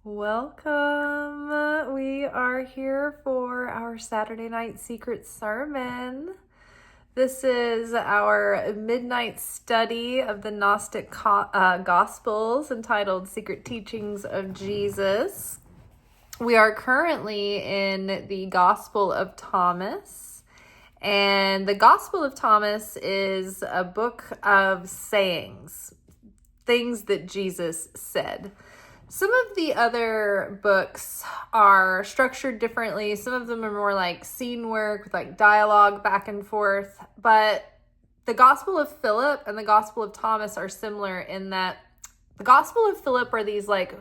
Welcome. We are here for our Saturday night secret sermon. This is our midnight study of the Gnostic Gospels entitled Secret Teachings of Jesus. We are currently in the Gospel of Thomas, and the Gospel of Thomas is a book of sayings, things that Jesus said. Some of the other books are structured differently. Some of them are more like scene work with like dialogue back and forth. But the Gospel of Philip and the Gospel of Thomas are similar in that the Gospel of Philip are these like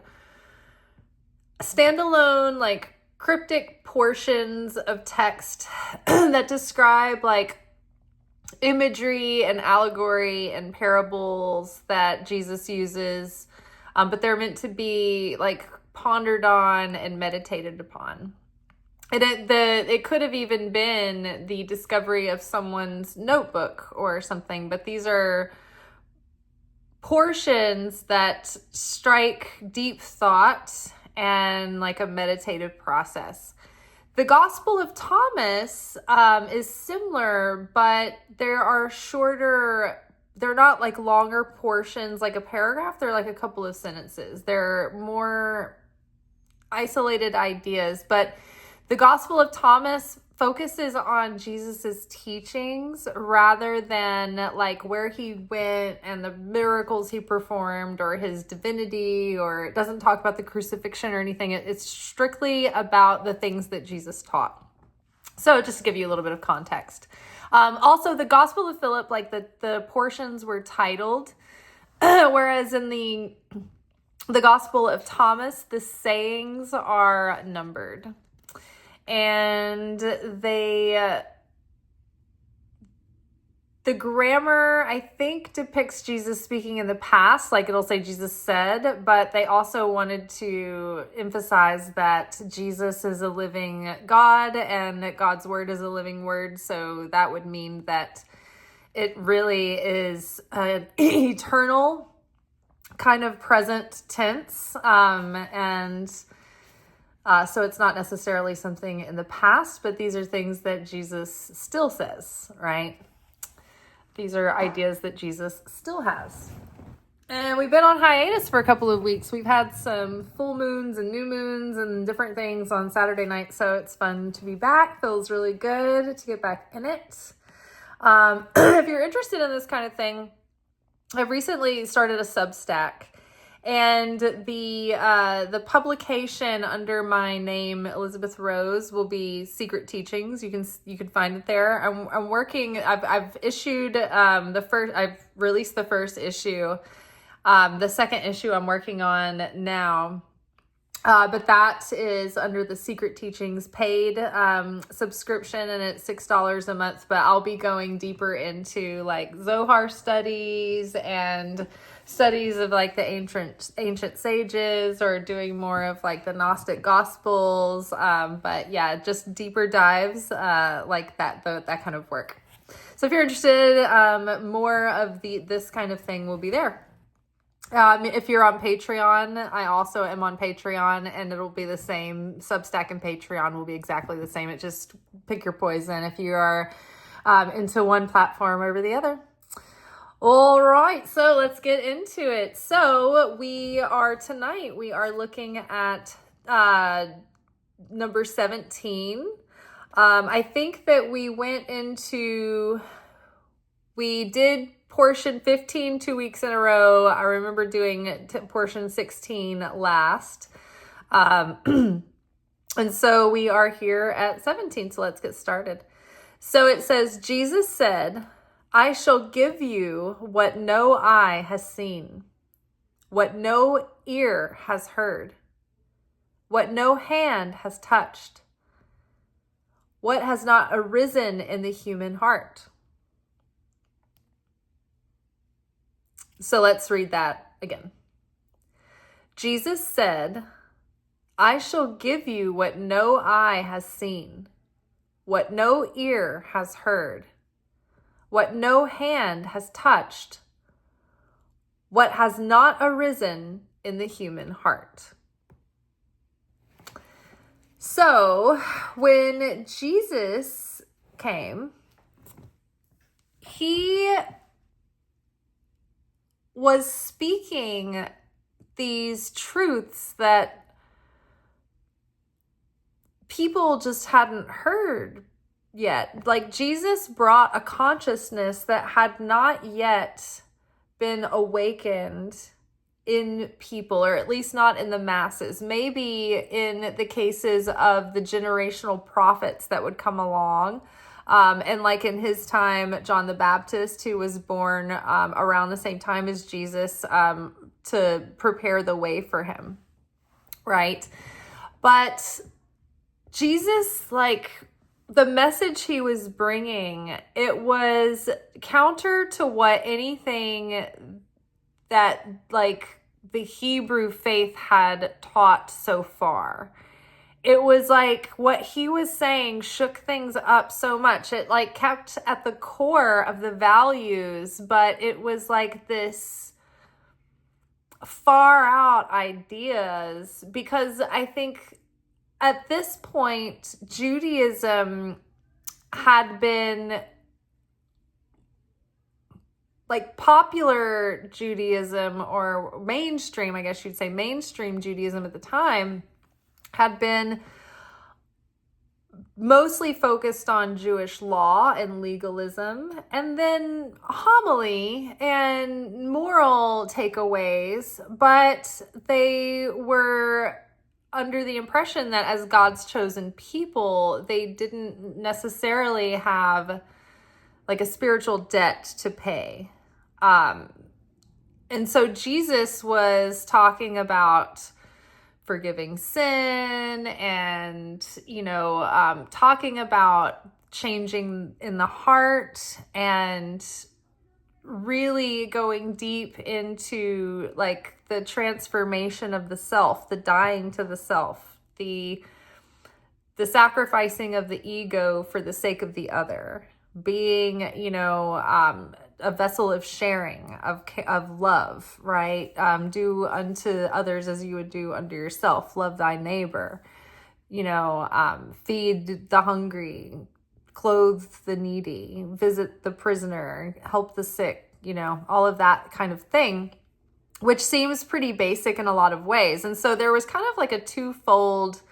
standalone, like cryptic portions of text that describe like imagery and allegory and parables that Jesus uses. But they're meant to be like pondered on and meditated upon. And it could have even been the discovery of someone's notebook or something, but these are portions that strike deep thought and like a meditative process. The Gospel of Thomas is similar, but there are shorter. They're not like longer portions, like a paragraph. They're like a couple of sentences. They're more isolated ideas. But the Gospel of Thomas focuses on Jesus's teachings rather than like where he went and the miracles he performed or his divinity, or it doesn't talk about the crucifixion or anything. It's strictly about the things that Jesus taught. So just to give you a little bit of context. Also, the Gospel of Philip, like the portions were titled, whereas in the Gospel of Thomas, the sayings are numbered. And the grammar, I think, depicts Jesus speaking in the past, like it'll say Jesus said, but they also wanted to emphasize that Jesus is a living God and that God's word is a living word. So that would mean that it really is an eternal kind of present tense. So it's not necessarily something in the past, but these are things that Jesus still says, right? These are ideas that Jesus still has. And we've been on hiatus for a couple of weeks. We've had some full moons and new moons and different things on Saturday night. So it's fun to be back. Feels really good to get back in it. If you're interested in this kind of thing, I've recently started a Substack. And the publication under my name, Elizabeth Rose, will be Secret Teachings. You can find it there. I'm working. I've issued I've released the first issue. The second issue I'm working on now. But that is under the Secret Teachings paid subscription, and it's $6 a month. But I'll be going deeper into like Zohar studies and studies of like the ancient sages, or doing more of like the Gnostic Gospels. But yeah, just deeper dives like that kind of work. So if you're interested, more of this kind of thing will be there. If you're on Patreon, I also am on Patreon, and it'll be the same. Substack and Patreon will be exactly the same. It just pick your poison if you are into one platform over the other. All right, so let's get into it. So we are looking at number 17. I think that we did portion 15 2 weeks in a row. I remember doing portion 16 last. And so we are here at 17, so let's get started. So it says, Jesus said, I shall give you what no eye has seen, what no ear has heard, what no hand has touched, what has not arisen in the human heart. So let's read that again. Jesus said, I shall give you what no eye has seen, what no ear has heard, what no hand has touched, what has not arisen in the human heart. So when Jesus came, he was speaking these truths that people just hadn't heard yet. Like, Jesus brought a consciousness that had not yet been awakened in people, or at least not in the masses. Maybe in the cases of the generational prophets that would come along. And like in his time, John the Baptist, who was born around the same time as Jesus, to prepare the way for him, right? But Jesus, like, the message he was bringing, it was counter to what anything that, like, the Hebrew faith had taught so far. It was like what he was saying shook things up so much. It, like, kept at the core of the values, but it was like this far out ideas, because I think at this point, Judaism had been, like, popular Judaism, or mainstream, I guess you'd say mainstream Judaism at the time, had been mostly focused on Jewish law and legalism, and then homily and moral takeaways, but they were under the impression that as God's chosen people, they didn't necessarily have, like, a spiritual debt to pay. And so Jesus was talking about forgiving sin and, talking about changing in the heart, and really going deep into, like, the transformation of the self, the dying to the self, the sacrificing of the ego for the sake of the other, being, a vessel of sharing, of love, right? Do unto others as you would do unto yourself. Love thy neighbor, feed the hungry, clothe the needy, visit the prisoner, help the sick, all of that kind of thing, which seems pretty basic in a lot of ways. And so there was kind of like a twofold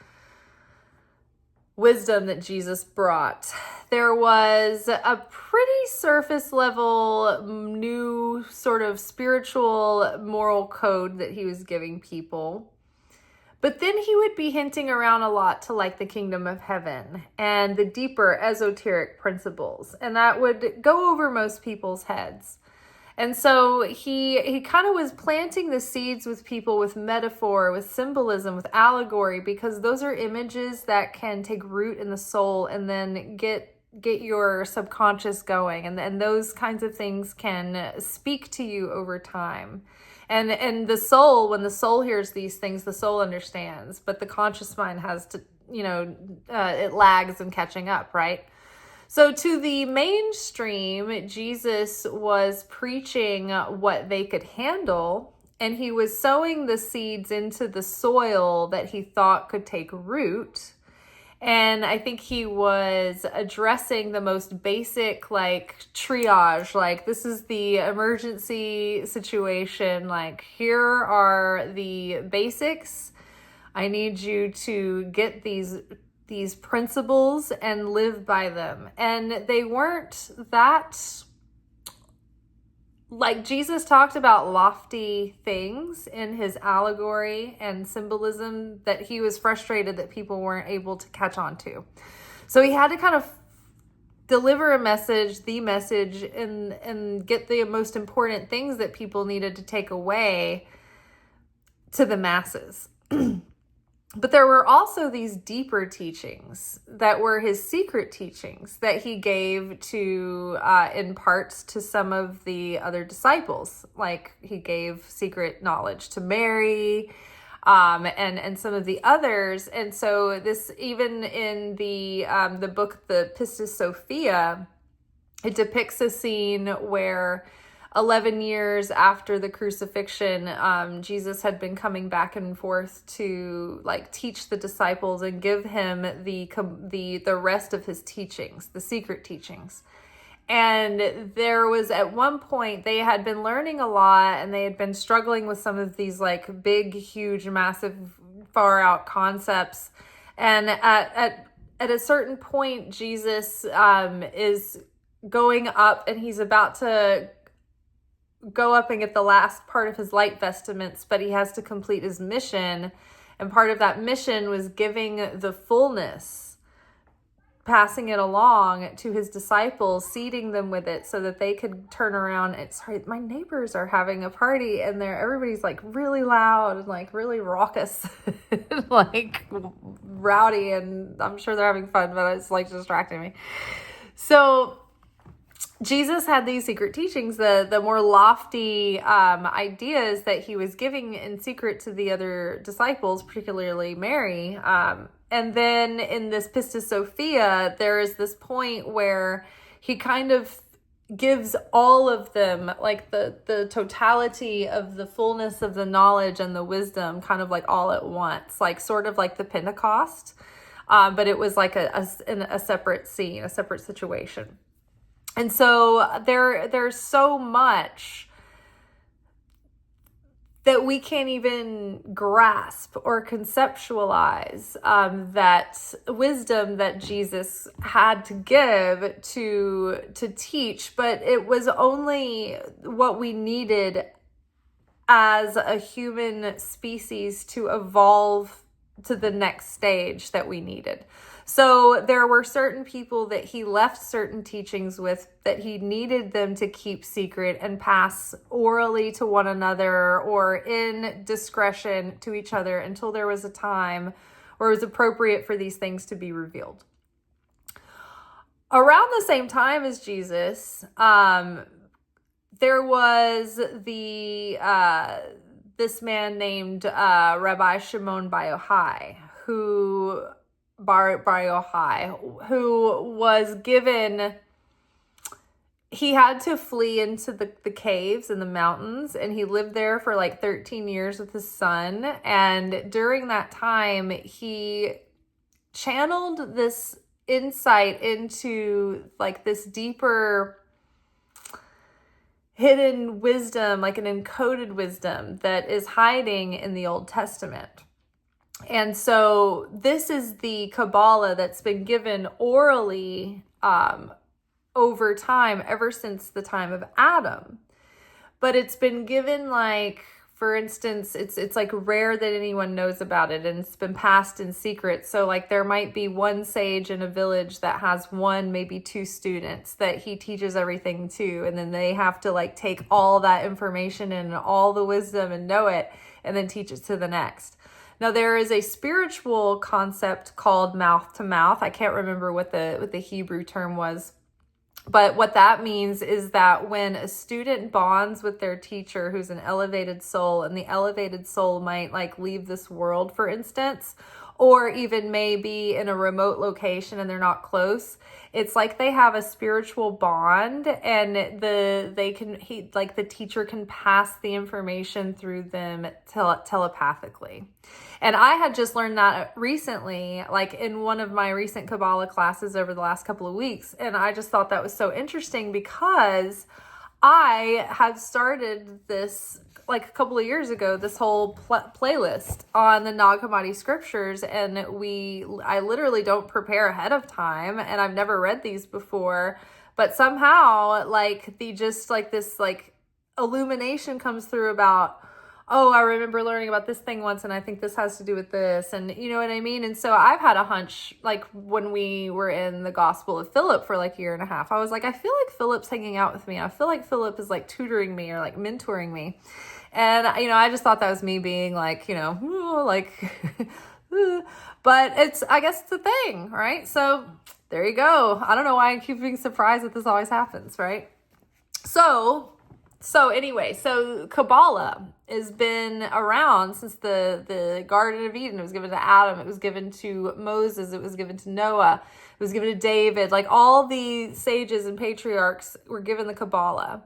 wisdom that Jesus brought. There was a pretty surface level new sort of spiritual moral code that he was giving people. But then he would be hinting around a lot to, like, the kingdom of heaven and the deeper esoteric principles. And that would go over most people's heads. And so he kind of was planting the seeds with people, with metaphor, with symbolism, with allegory, because those are images that can take root in the soul and then get your subconscious going. And those kinds of things can speak to you over time. And the soul, when the soul hears these things, the soul understands, but the conscious mind has to, it lags in catching up, right? So to the mainstream, Jesus was preaching what they could handle, and he was sowing the seeds into the soil that he thought could take root. And I think he was addressing the most basic, like, triage, like, this is the emergency situation, like, here are the basics. I need you to get these principles and live by them. And they weren't that, like, Jesus talked about lofty things in his allegory and symbolism that he was frustrated that people weren't able to catch on to. So he had to kind of deliver a message, and get the most important things that people needed to take away to the masses. But there were also these deeper teachings that were his secret teachings that he gave to, in parts, to some of the other disciples. Like, he gave secret knowledge to Mary, and some of the others. And so this, even in the book, the Pistis Sophia, it depicts a scene where 11 years after the crucifixion, Jesus had been coming back and forth to like teach the disciples and give him the rest of his teachings, the secret teachings. And there was at one point they had been learning a lot, and they had been struggling with some of these like big, huge, massive, far out concepts. And at a certain point, Jesus is going up, and he's about to go up and get the last part of his light vestments, but he has to complete his mission. And part of that mission was giving the fullness, passing it along to his disciples, seating them with it so that they could turn around. And sorry, my neighbors are having a party, and everybody's like really loud and like really raucous, like rowdy, and I'm sure they're having fun, but it's like distracting me. So Jesus had these secret teachings, the more lofty ideas that he was giving in secret to the other disciples, particularly Mary. And then in this Pistis Sophia, there is this point where he kind of gives all of them, like the totality of the fullness of the knowledge and the wisdom, kind of like all at once, like sort of like the Pentecost. But it was like in a separate scene, a separate situation. And so there's so much that we can't even grasp or conceptualize, that wisdom that Jesus had to give to teach, but it was only what we needed as a human species to evolve to the next stage that we needed. So there were certain people that he left certain teachings with that he needed them to keep secret and pass orally to one another or in discretion to each other until there was a time where it was appropriate for these things to be revealed. Around the same time as Jesus, there was this man named Rabbi Shimon Bar Yochai, who was given, he had to flee into the caves in the mountains, and he lived there for like 13 years with his son. And during that time, he channeled this insight into like this deeper hidden wisdom, like an encoded wisdom that is hiding in the Old Testament. And so this is the Kabbalah that's been given orally over time, ever since the time of Adam. But it's been given like, for instance, it's like rare that anyone knows about it, and it's been passed in secret. So like there might be one sage in a village that has one, maybe two students that he teaches everything to, and then they have to like take all that information and all the wisdom and know it, and then teach it to the next. Now, there is a spiritual concept called mouth to mouth. I can't remember what the Hebrew term was. But what that means is that when a student bonds with their teacher, who's an elevated soul, and the elevated soul might like leave this world, for instance, or even maybe in a remote location and they're not close, it's like they have a spiritual bond, and the teacher can pass the information through them telepathically. And I had just learned that recently, like in one of my recent Kabbalah classes over the last couple of weeks. And I just thought that was so interesting because I had started this like a couple of years ago, this whole playlist on the Nag Hammadi scriptures. And I literally don't prepare ahead of time, and I've never read these before, but somehow like this illumination comes through about, oh, I remember learning about this thing once, and I think this has to do with this, and you know what I mean? And so I've had a hunch, like when we were in the Gospel of Philip for like a year and a half, I was like, I feel like Philip's hanging out with me. I feel like Philip is like tutoring me or like mentoring me. And, I just thought that was me being like, but I guess it's a thing, right? So there you go. I don't know why I keep being surprised that this always happens, right? So anyway, so Kabbalah has been around since the Garden of Eden. It was given to Adam. It was given to Moses. It was given to Noah. It was given to David. Like all the sages and patriarchs were given the Kabbalah.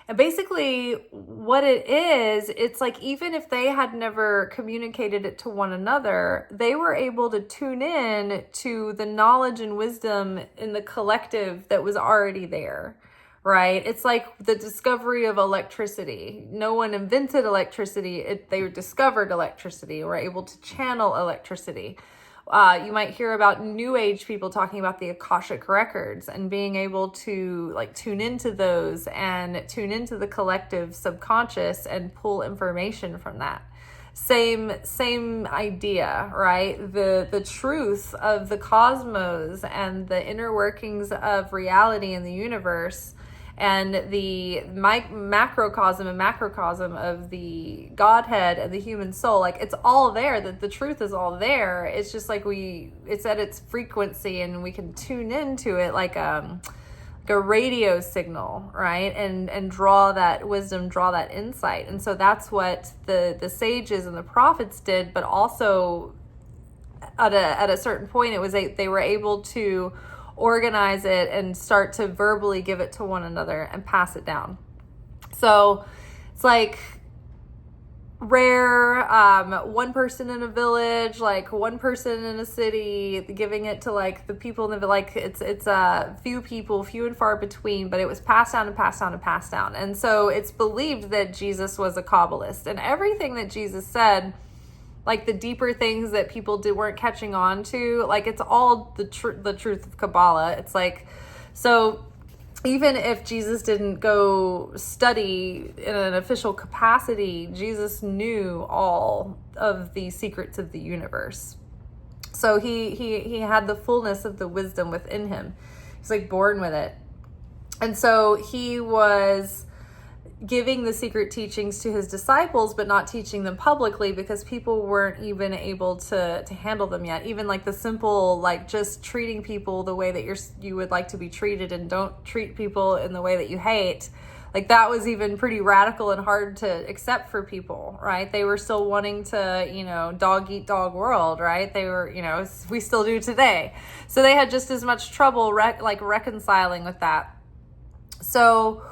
And basically what it is, it's like, even if they had never communicated it to one another, they were able to tune in to the knowledge and wisdom in the collective that was already there, right? It's like the discovery of electricity. No one invented electricity. They discovered electricity, were able to channel electricity. You might hear about New Age people talking about the Akashic records and being able to like tune into those and tune into the collective subconscious and pull information from that. Same idea, right? The truth of the cosmos and the inner workings of reality in the universe, and the macrocosm and macrocosm of the Godhead and the human soul, like it's all there. That the truth is all there. It's just like it's at its frequency, and we can tune into it like a radio signal, right? And draw that wisdom, draw that insight. And so that's what the sages and the prophets did. But also at a certain point, it was they were able to organize it and start to verbally give it to one another and pass it down. So it's like rare, one person in a village, like one person in a city, giving it to like the people in the, like it's few people, few and far between, but it was passed down and passed down and passed down. And so it's believed that Jesus was a Kabbalist, and everything that Jesus said, like the deeper things that people weren't catching on to, like it's all the truth of Kabbalah. It's like, so even if Jesus didn't go study in an official capacity, Jesus knew all of the secrets of the universe. So he had the fullness of the wisdom within him. He's like born with it. And so he was giving the secret teachings to his disciples, but not teaching them publicly because people weren't even able to handle them yet. Even like the simple, like just treating people the way that you would like to be treated, and don't treat people in the way that you hate. Like that was even pretty radical and hard to accept for people, right? They were still wanting to, dog eat dog world, right? They were, we still do today. So they had just as much trouble reconciling with that. So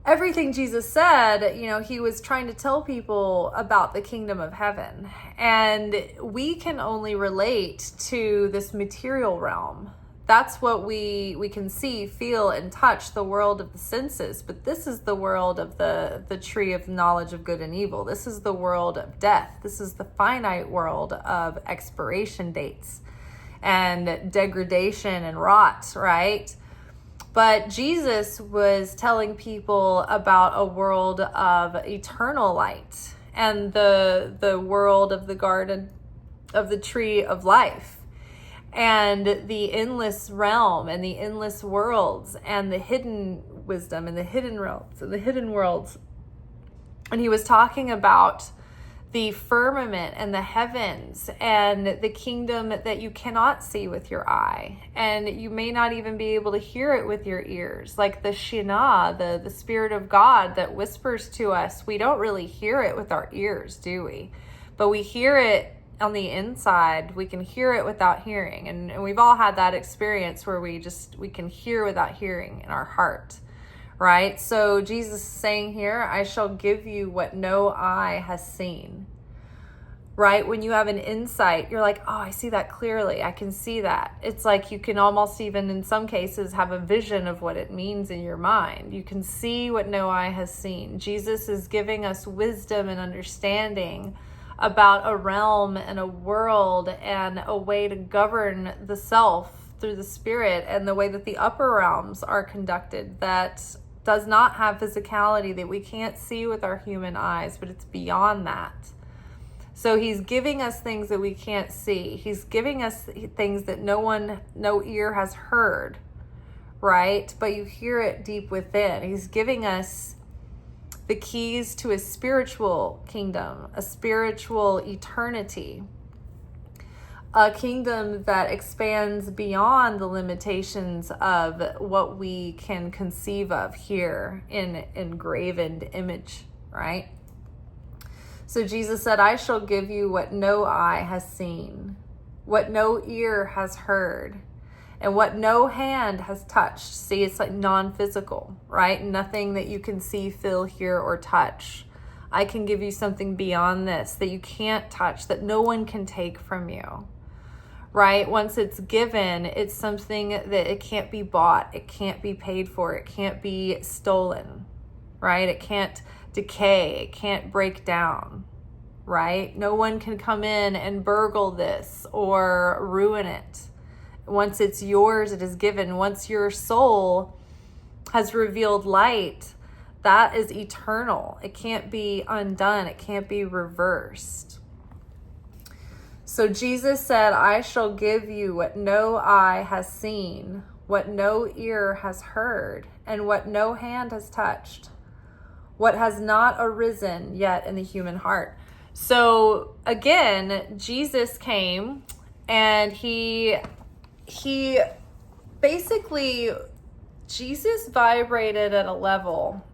everything Jesus said, he was trying to tell people about the kingdom of heaven. And we can only relate to this material realm. That's what we can see, feel, and touch, the world of the senses. But this is the world of the tree of knowledge of good and evil. This is the world of death. This is the finite world of expiration dates and degradation and rot, right? But Jesus was telling people about a world of eternal light and the world of the garden of the tree of life, and the endless realm and the endless worlds and the hidden wisdom and the hidden realms and the hidden worlds. And he was talking about the firmament and the heavens and the kingdom that you cannot see with your eye, and you may not even be able to hear it with your ears. Like the Shekhinah, the Spirit of God that whispers to us, we don't really hear it with our ears, do we? But we hear it on the inside. We can hear it without hearing, and we've all had that experience where we can hear without hearing in our heart. Right? So Jesus is saying here, I shall give you what no eye has seen. Right? When you have an insight, you're like, oh, I see that clearly. I can see that. It's like you can almost even in some cases have a vision of what it means in your mind. You can see what no eye has seen. Jesus is giving us wisdom and understanding about a realm and a world and a way to govern the self through the spirit, and the way that the upper realms are conducted that does not have physicality, that we can't see with our human eyes, but it's beyond that. So he's giving us things that we can't see. He's giving us things that no ear has heard, right? But you hear it deep within. He's giving us the keys to a spiritual kingdom, a spiritual eternity, a kingdom that expands beyond the limitations of what we can conceive of here in engraven image, right? So Jesus said, I shall give you what no eye has seen, what no ear has heard. and what no hand has touched. See, it's like non-physical, right? Nothing that you can see, feel, hear, or touch. I can give you something beyond this that you can't touch, that no one can take from you, right? Once it's given, it's something that it can't be bought, it can't be paid for, it can't be stolen, right? It can't decay, it can't break down, right? No one can come in and burgle this or ruin it. Once it's yours, it is given. Once your soul has revealed light, that is eternal. It can't be undone. It can't be reversed. So Jesus said, I shall give you what no eye has seen, what no ear has heard, and what no hand has touched, what has not arisen yet in the human heart. So again, Jesus came and he basically, Jesus vibrated at a level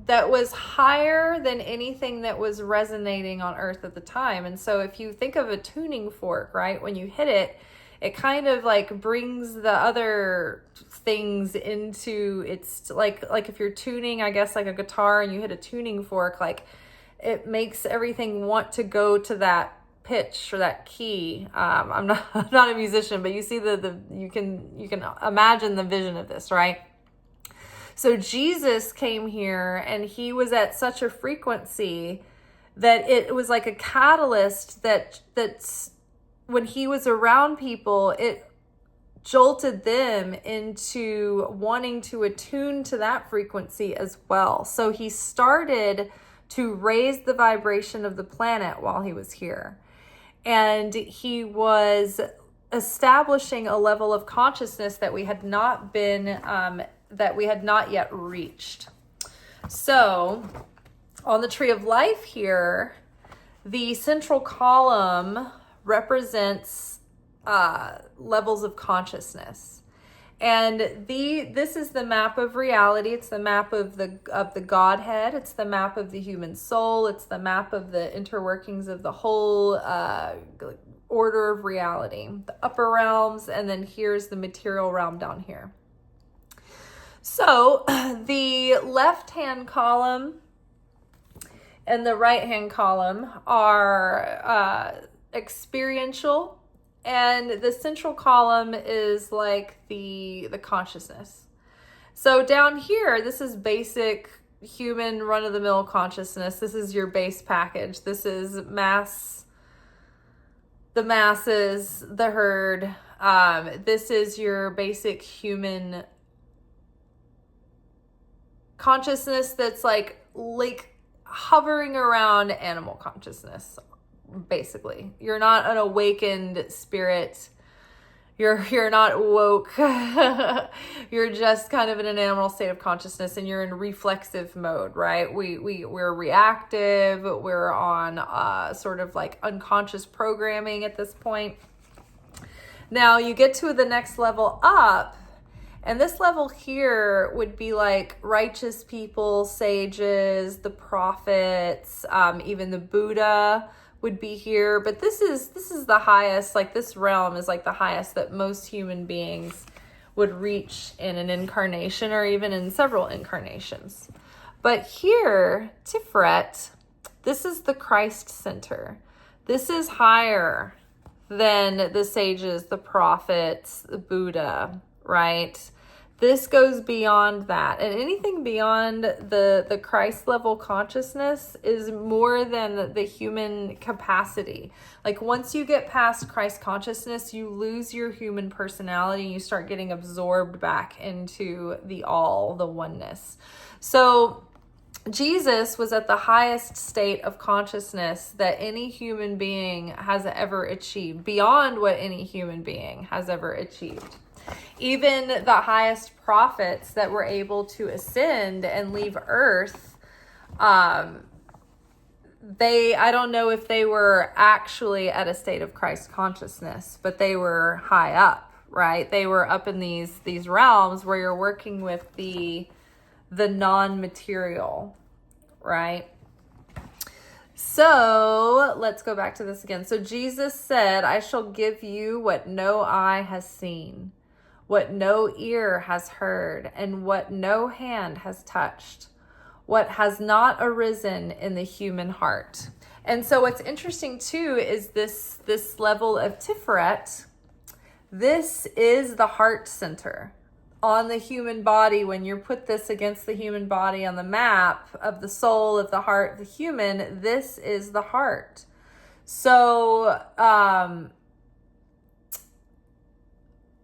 that was higher than anything that was resonating on earth at the time. And so if you think of a tuning fork, right, when you hit it, it kind of like brings the other things into its, like if you're tuning, I guess, like a guitar and you hit a tuning fork, like it makes everything want to go to that pitch or that key. I'm not a musician, but you see you can imagine the vision of this, right? So Jesus came here and he was at such a frequency that it was like a catalyst that's when he was around people, it jolted them into wanting to attune to that frequency as well. So he started to raise the vibration of the planet while he was here. And he was establishing a level of consciousness that we had not yet reached. So on the tree of life here, the central column represents levels of consciousness. And this is the map of reality. It's the map of the Godhead. It's the map of the human soul. It's the map of the interworkings of the whole order of reality, the upper realms, and then here's the material realm down here. So the left-hand column and the right-hand column are experiential, and the central column is like the consciousness. So down here, this is basic human run-of-the-mill consciousness. This is your base package. This is the masses, the herd. This is your basic human consciousness that's like hovering around animal consciousness. Basically, you're not an awakened spirit. You're not woke. You're just kind of in an animal state of consciousness, and you're in reflexive mode, right? We're reactive. We're on sort of like unconscious programming at this point. Now you get to the next level up, and this level here would be like righteous people, sages, the prophets, even the Buddha would be here. But this is the highest, like this realm is like the highest that most human beings would reach in an incarnation or even in several incarnations. But here, Tiferet, this is the Christ center. This is higher than the sages, the prophets, the Buddha, right? This goes beyond that. And anything beyond the Christ level consciousness is more than the human capacity. Like once you get past Christ consciousness, you lose your human personality and you start getting absorbed back into the all, the oneness. So Jesus was at the highest state of consciousness that any human being has ever achieved, beyond what any human being has ever achieved. Even the highest prophets that were able to ascend and leave Earth, I don't know if they were actually at a state of Christ consciousness, but they were high up, right? They were up in these realms where you're working with the non-material, right? So let's go back to this again. So Jesus said, I shall give you what no eye has seen, what no ear has heard, and what no hand has touched, what has not arisen in the human heart. And so what's interesting too is this level of Tiferet. This is the heart center on the human body. When you put this against the human body on the map of the soul, of the heart, of the human, this is the heart. So,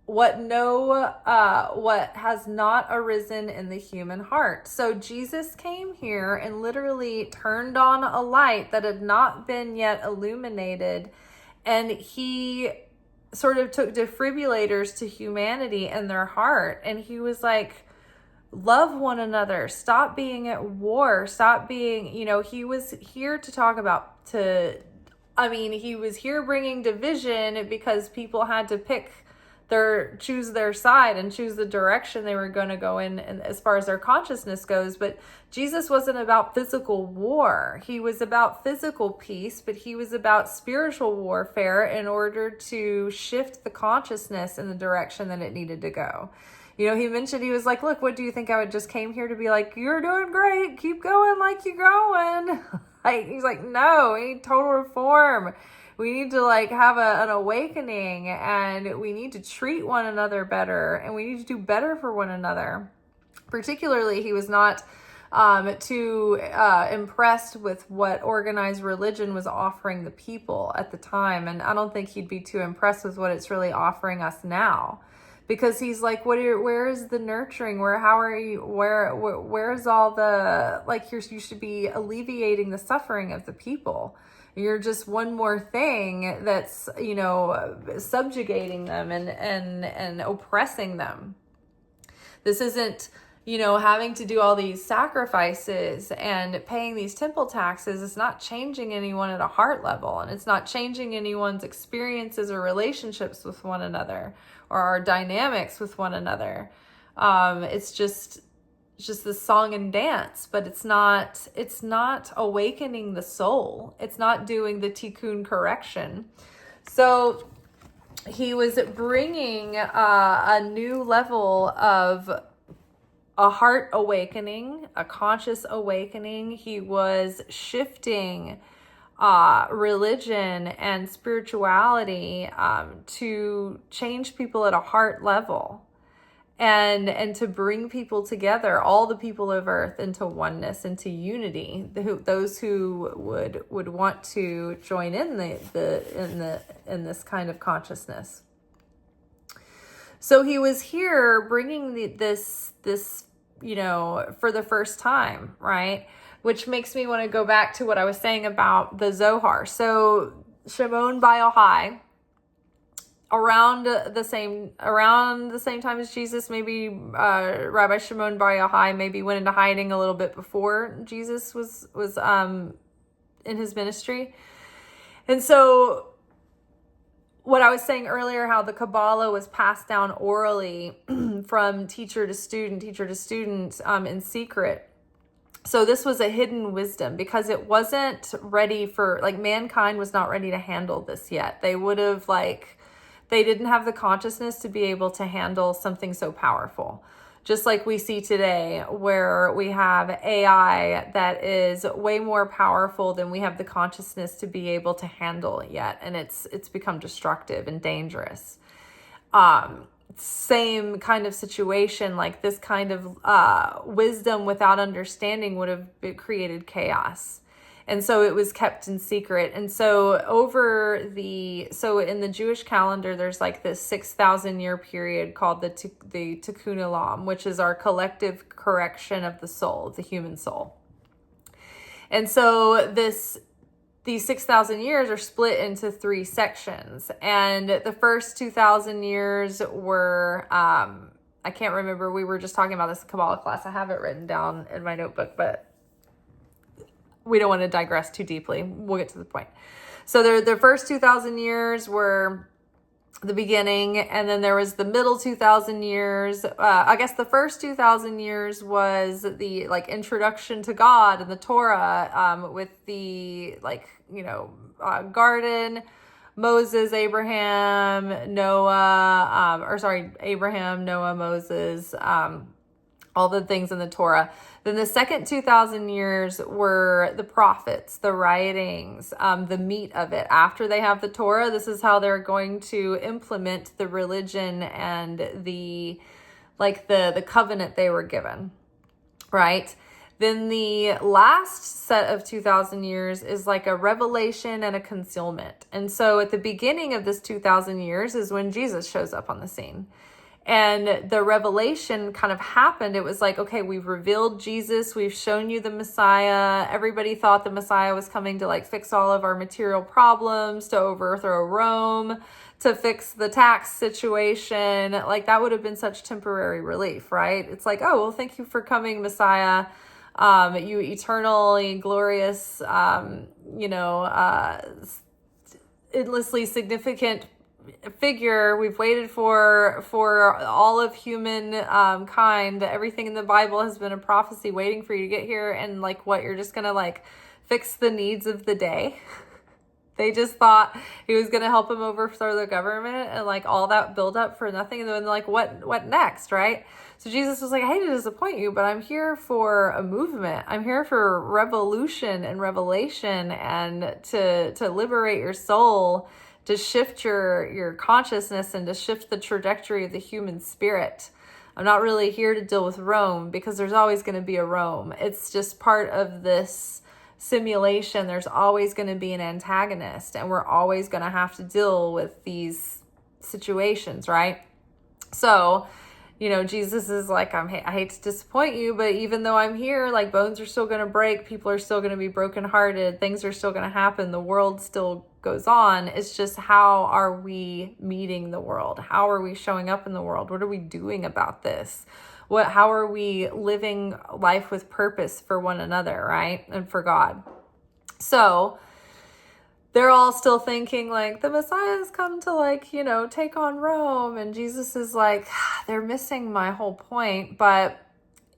what has not arisen in the human heart. So Jesus came here and literally turned on a light that had not been yet illuminated, and he sort of took defibrillators to humanity in their heart, and he was like, love one another, stop being at war, stop being, he was here to talk about, he was here bringing division because people had to choose their side and choose the direction they were going to go in, and as far as their consciousness goes. But Jesus wasn't about physical war. He was about physical peace, but he was about spiritual warfare in order to shift the consciousness in the direction that it needed to go. He mentioned, he was like, look, what do you think? I just came here to be like, you're doing great, keep going like you're going. He's like, no, we need total reform. We need to have an awakening, and we need to treat one another better, and we need to do better for one another. Particularly, he was not too impressed with what organized religion was offering the people at the time. And I don't think he'd be too impressed with what it's really offering us now. Because he's like, where is the nurturing? Where's all the, you should be alleviating the suffering of the people. You're just one more thing that's, subjugating them and oppressing them. This isn't, having to do all these sacrifices and paying these temple taxes. It's not changing anyone at a heart level, and it's not changing anyone's experiences or relationships with one another or our dynamics with one another. It's just this song and dance, but it's not awakening the soul. It's not doing the tikkun correction. So he was bringing a new level of a heart awakening, a conscious awakening. He was shifting religion and spirituality to change people at a heart level. And to bring people together, all the people of earth, into oneness, into unity. Those who would want to join in in this kind of consciousness. So he was here bringing this for the first time, right? Which makes me want to go back to what I was saying about the Zohar. So Shimon Bar Yochai, around the same time as Jesus, maybe Rabbi Shimon Bar Yochai maybe went into hiding a little bit before Jesus was in his ministry. And so what I was saying earlier, how the Kabbalah was passed down orally from teacher to student in secret. So this was a hidden wisdom because it wasn't ready for, mankind was not ready to handle this yet. They would have they didn't have the consciousness to be able to handle something so powerful. Just like we see today, where we have AI that is way more powerful than we have the consciousness to be able to handle yet. And it's become destructive and dangerous. Same kind of situation, this kind of wisdom without understanding would have created chaos. And so it was kept in secret. And so so in the Jewish calendar, there's this 6,000 year period called the Tikkun Olam, which is our collective correction of the soul, the human soul. And so these 6,000 years are split into 3 sections. And the first 2,000 years were, I can't remember, we were just talking about this in Kabbalah class. I have it written down in my notebook, but we don't want to digress too deeply. We'll get to the point. So the first 2,000 years were the beginning, and then there was the middle 2,000 years. I guess the first 2,000 years was the introduction to God and the Torah, with the garden, Moses, Abraham, Noah, Abraham, Noah, Moses, all the things in the Torah. Then the second 2,000 years were the prophets, the writings, the meat of it. After they have the Torah, this is how they're going to implement the religion and the covenant they were given, right? Then the last set of 2,000 years is like a revelation and a concealment. And so at the beginning of this 2,000 years is when Jesus shows up on the scene. And the revelation kind of happened. It was like, okay, we've revealed Jesus. We've shown you the Messiah. Everybody thought the Messiah was coming to like fix all of our material problems, to overthrow Rome, to fix the tax situation. Like that would have been such temporary relief, right? It's like, oh, well, thank you for coming, Messiah. You eternally glorious, endlessly significant figure we've waited for all of human kind. Everything in the Bible has been a prophecy waiting for you to get here, and like what, you're just gonna like fix the needs of the day. They just thought he was gonna help them overthrow the government, and like all that build up for nothing. And then like what next, right? So Jesus was like, I hate to disappoint you, but I'm here for a movement. I'm here for revolution and revelation, and to liberate your soul, to shift your consciousness, and to shift the trajectory of the human spirit. I'm not really here to deal with Rome, because there's always going to be a Rome. It's just part of this simulation. There's always going to be an antagonist, and we're always going to have to deal with these situations, right? So, Jesus is like, I hate to disappoint you, but even though I'm here, like bones are still going to break. People are still going to be brokenhearted. Things are still going to happen. The world still goes on. It's just, how are we meeting the world? How are we showing up in the world? What are we doing about this? How are we living life with purpose for one another, right? And for God. So they're all still thinking like the Messiah has come to like, take on Rome. And Jesus is like, they're missing my whole point, but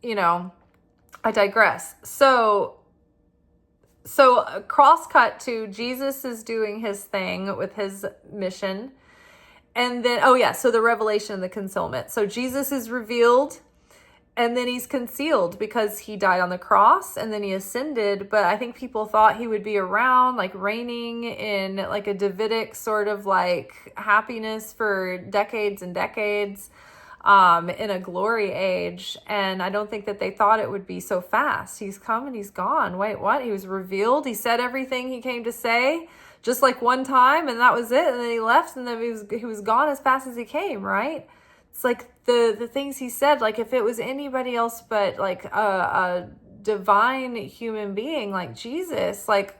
I digress. So cross-cut to Jesus is doing his thing with his mission. And then, so the revelation and the concealment. So Jesus is revealed, and then he's concealed because he died on the cross, and then he ascended. But I think people thought he would be around, like reigning in like a Davidic sort of like happiness for decades and decades, in a glory age. And I don't think that they thought it would be so fast. He's come and he's gone. Wait, what? He was revealed. He said everything he came to say, just like one time, and that was it. And then he left, and then he was gone as fast as he came, right? It's like the things he said, like if it was anybody else but like a divine human being like Jesus, like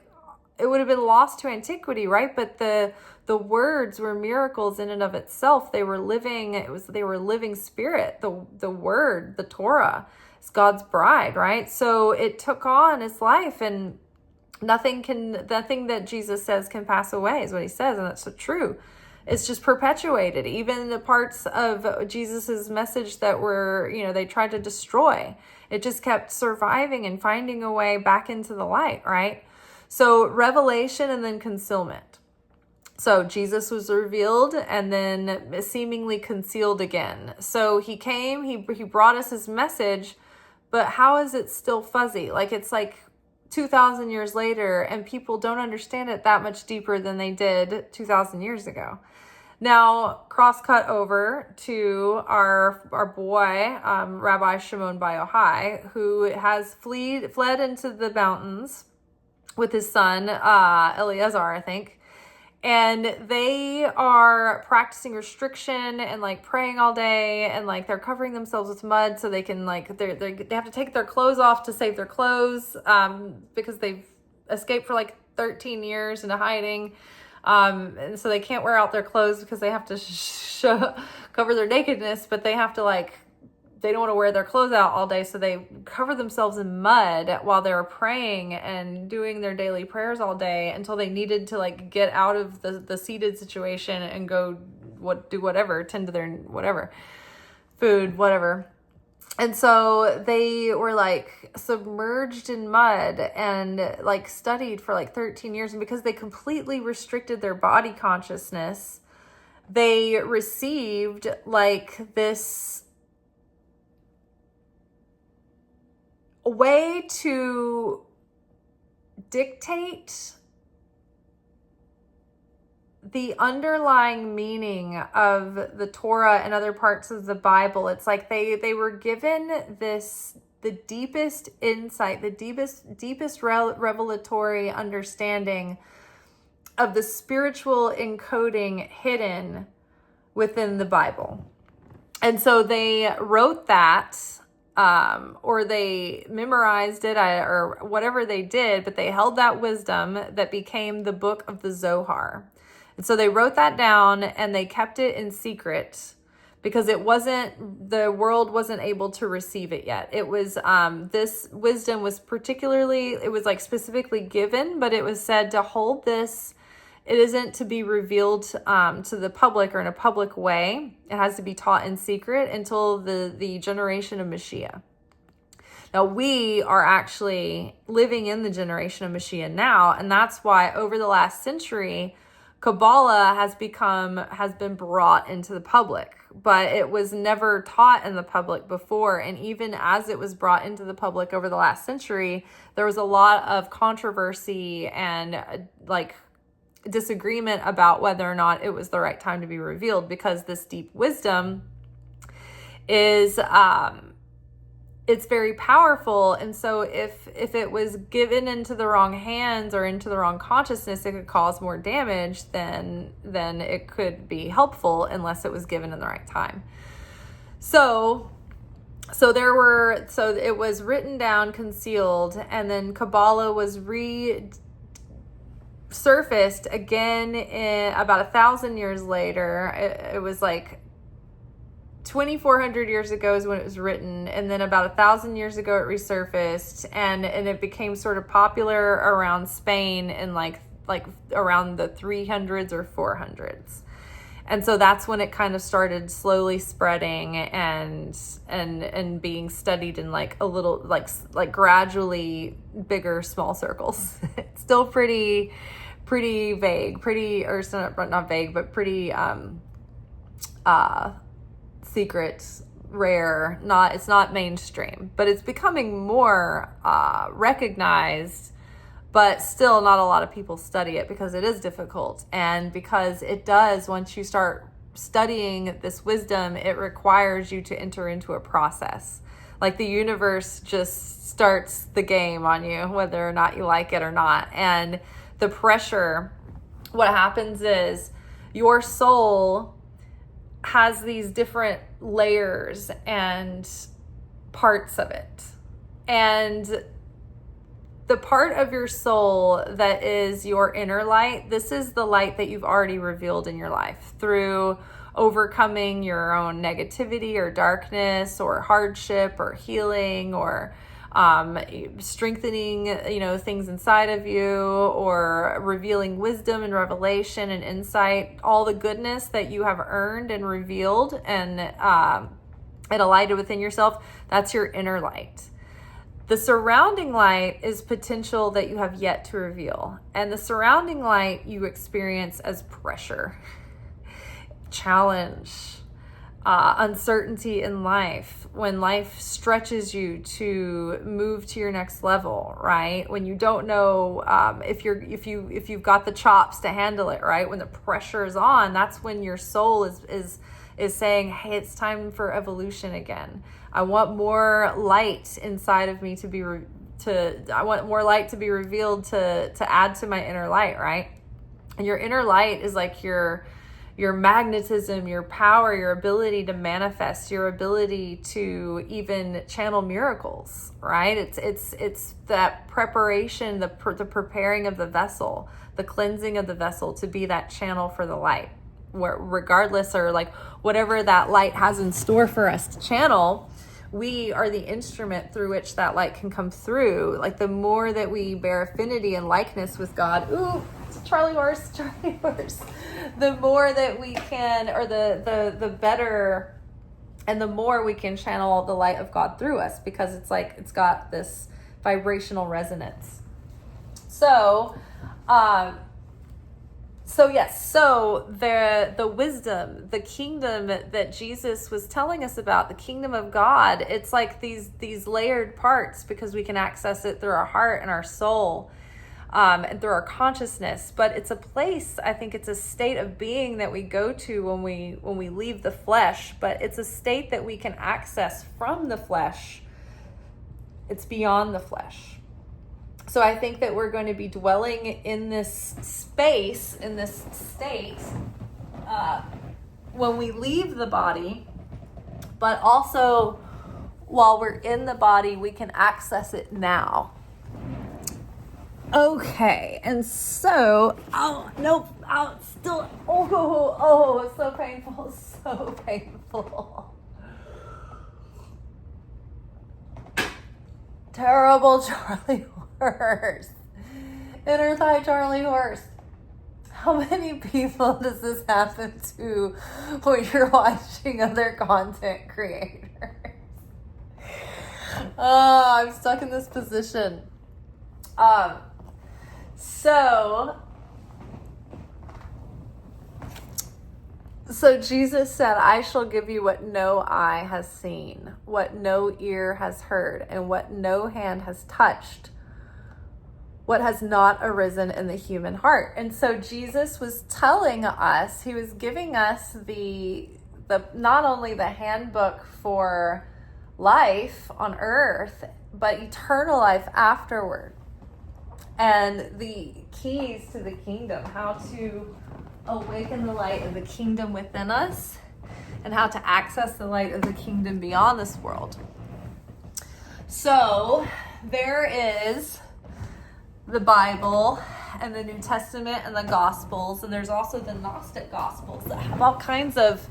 it would have been lost to antiquity, right? But the words were miracles in and of itself. They were living. They were living spirit. The word, the Torah, is God's bride, right? So it took on its life, and nothing that Jesus says can pass away, is what he says, and that's so true. It's just perpetuated. Even the parts of Jesus's message that were, they tried to destroy, it just kept surviving and finding a way back into the light, right? So revelation and then concealment. So Jesus was revealed and then seemingly concealed again. So he came, he brought us his message, but how is it still fuzzy? Like it's like 2,000 years later, and people don't understand it that much deeper than they did 2,000 years ago. Now, cross-cut over to our boy, Rabbi Shimon Bar Yochai, who has fled into the mountains with his son, Eliezer, I think. And they are practicing restriction and like praying all day, and like they're covering themselves with mud so they can like, they have to take their clothes off to save their clothes, because they've escaped for like 13 years into hiding. And so they can't wear out their clothes because they have to cover their nakedness, but they have to they don't want to wear their clothes out all day. So they cover themselves in mud while they're praying and doing their daily prayers all day until they needed to get out of the seated situation and go do whatever, tend to their whatever, food, whatever. And so they were like submerged in mud and like studied for like 13 years. And because they completely restricted their body consciousness, they received like this way to dictate the underlying meaning of the Torah and other parts of the Bible. It's like they were given the deepest insight, the deepest revelatory understanding of the spiritual encoding hidden within the Bible. And so they wrote that, or they memorized it, or whatever they did, but they held that wisdom that became the book of the Zohar. And so they wrote that down and they kept it in secret because the world wasn't able to receive it yet. It was, this wisdom was specifically given, but it was said to hold this. It isn't to be revealed to the public or in a public way. It has to be taught in secret until the generation of Mashiach. Now, we are actually living in the generation of Mashiach now, and that's why over the last century, Kabbalah has been brought into the public, but it was never taught in the public before. And even as it was brought into the public over the last century, there was a lot of controversy and disagreement about whether or not it was the right time to be revealed, because this deep wisdom is it's very powerful. And so if it was given into the wrong hands or into the wrong consciousness, it could cause more damage than it could be helpful unless it was given in the right time. So it was written down, concealed, and then Kabbalah was surfaced again in about 1,000 years later. It was like 2,400 years ago is when it was written, and then about 1,000 years ago it resurfaced, and it became sort of popular around Spain in like around the 300s or 400s. And so that's when it kind of started slowly spreading and being studied in like a little like gradually bigger small circles. It's still pretty vague, or not vague, but pretty secret, rare, it's not mainstream, but it's becoming more recognized, but still not a lot of people study it because it is difficult. And because it does, once you start studying this wisdom, it requires you to enter into a process. Like the universe just starts the game on you, whether or not you like it or not. And the pressure, what happens is your soul has these different layers and parts of it. And the part of your soul that is your inner light, this is the light that you've already revealed in your life through overcoming your own negativity or darkness or hardship or healing or strengthening, things inside of you, or revealing wisdom and revelation and insight, all the goodness that you have earned and revealed and alighted within yourself. That's your inner light. The surrounding light is potential that you have yet to reveal. And the surrounding light you experience as pressure, challenge, uncertainty in life, when life stretches you to move to your next level, right? When you don't know if you've got the chops to handle it, right? When the pressure is on, that's when your soul is saying, hey, it's time for evolution again. I want more light inside of me I want more light to be revealed to add to my inner light, right? And your inner light is like your magnetism, your power, your ability to manifest, your ability to even channel miracles, right? It's that preparation, the preparing of the vessel, the cleansing of the vessel to be that channel for the light, regardless, or like whatever that light has in store for us to channel. We are the instrument through which that light can come through. Like the more that we bear affinity and likeness with God, Charlie horse. The more that we can, or the better And the more we can channel the light of God through us, because it's like it's got this vibrational resonance. So the wisdom, the kingdom that Jesus was telling us about, the kingdom of God, it's like these layered parts, because we can access it through our heart and our soul, and through our consciousness. But it's a place, I think it's a state of being that we go to when we leave the flesh, but it's a state that we can access from the flesh. It's beyond the flesh. So I think that we're going to be dwelling in this space, in this state, when we leave the body, but also while we're in the body, we can access it now. Okay, and so, it's so painful. Terrible Charlie horse. Inner thigh Charlie horse. How many people does this happen to when you're watching other content creators? I'm stuck in this position. So Jesus said, I shall give you what no eye has seen, what no ear has heard, and what no hand has touched, what has not arisen in the human heart. And so Jesus was telling us, he was giving us the not only the handbook for life on earth, but eternal life afterward. And the keys to the kingdom, how to awaken the light of the kingdom within us, and how to access the light of the kingdom beyond this world. So there is the Bible and the New Testament and the Gospels, and there's also the Gnostic Gospels that have all kinds of